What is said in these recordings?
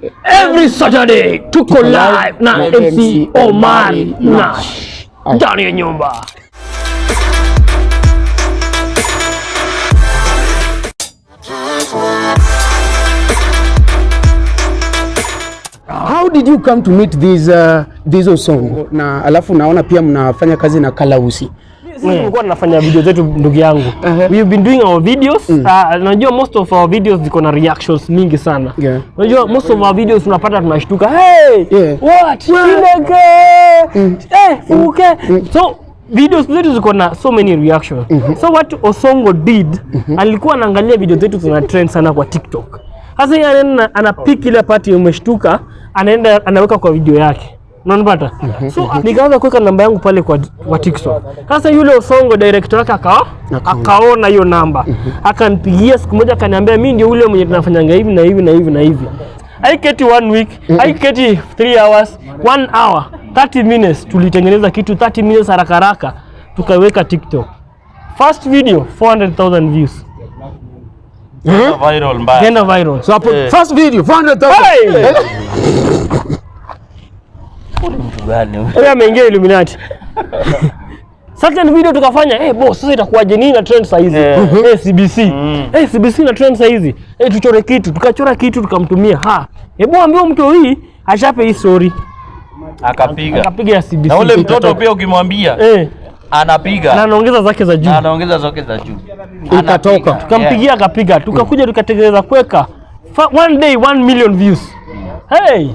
Every Saturday tuko live na MC Omar Nash ndani ya nyumba. How did you come to meet these Osongo? Na alafu naona pia mnafanya kazi na Kalausi. Sisi tulikuwa tunafanya video zetu ndugu yangu. We've been doing our videos. Unajua most of our videos ziko na reactions mingi sana. Unajua most of our videos tunapata tunashtuka. Hey! What? Sineke! Fuke! So videos zetu ziko na so many reactions. So what Osongo did, alikuwa anaangalia video zetu zina trend sana kwa TikTok. Sasa yeye anapick ile party umeshtuka, anaenda anaweka kwa video yake. Unanipata? So nikaanza kuweka namba yangu pale kwa TikTok. Sasa yule Osongo director wake akaona hiyo namba. Akanipigia siku moja akaniambia mimi ndio yule mwenye tunafanyanga hivi na hivi na hivi na hivi. I get 1 week, I get 3 hours, 1 hour, 30 minutes tulitengeneza kitu 30 minutes haraka haraka tukaweka TikTok. First video 400,000 views. Viral mbaya. Genda viral. So first video 400,000. Hey! Wewe ameingia Illuminati. Second video tukafanya, boss sasa itakuwaje nini na trend saa hizi? CBC. CBC na trend saa hizi. Tuchore kitu, tukachora kitu tukamtumia. Hebu ambie mtu hii achape hii story. Akapiga ya CBC. Na ule mtoto pia ukimwambia anapiga. Na anaongeza zake za juu. Ikatoka. Tukampigia akapiga. Tukakuja tukatengeneza kweka. One day 1 million views. Hey!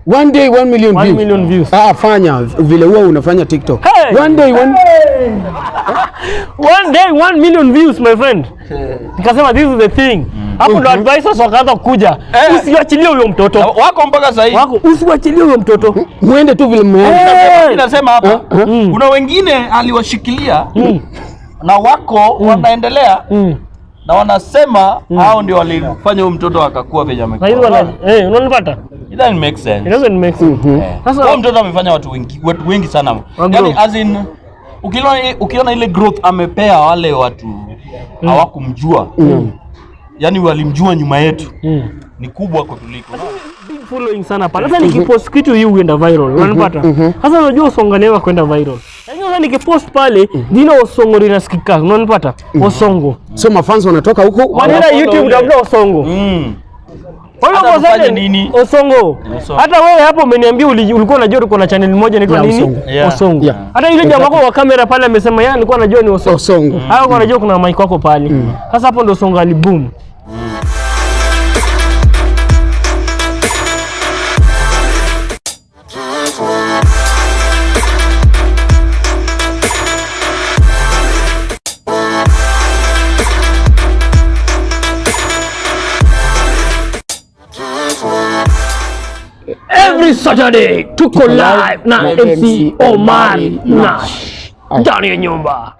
One day 1 million views. 1 million views. Fanya vile huwa unafanya TikTok. One day 1 million views my friend. Nikasema this is the thing. Hapo ndo advisors wakaanza kuja. Usiachilie huyo mtoto. Wako mpaka sasa hivi. Usiachilie huyo mtoto. Muende tu vile mmeanza. Ninasema hapa kuna wengine aliwashikilia na wako wanaendelea. Na wanasema hao ndio walifanya huyo mtoto akakuwa venye amekuwa. Unanipata? It doesn't make sense. It doesn't make sense. Sasa huyo mtoto amefanya watu wengi sana. Yaani as in ukiona ile growth amepea wale watu hawakumjua. Yaani walimjua nyuma yetu. Ni kubwa kutuliko. Big following sana pale. Sasa nikipost kitu hii huenda viral. Unanipata? Sasa unajua Osongo never kwenda viral. Yaani sasa nikipost pale jina Osongo linasikika. Unanipata? Osongo. So mafans wanatoka huko wanaenda YouTube ndio Osongo. Hata nini? Osongo. Hata wewe hapo umeniambia ulikuwa unajua uko na channel moja inaitwa nini? Osongo. Hata ile jamaa kwa kamera pale amesema yeye alikuwa anajua ni Osongo. Hao kwa anajua kuna mic wako pale. Sasa hapo ndo Osongo aliboom. Every Saturday tuko live na MC Omar Nash ndani ya nyumba.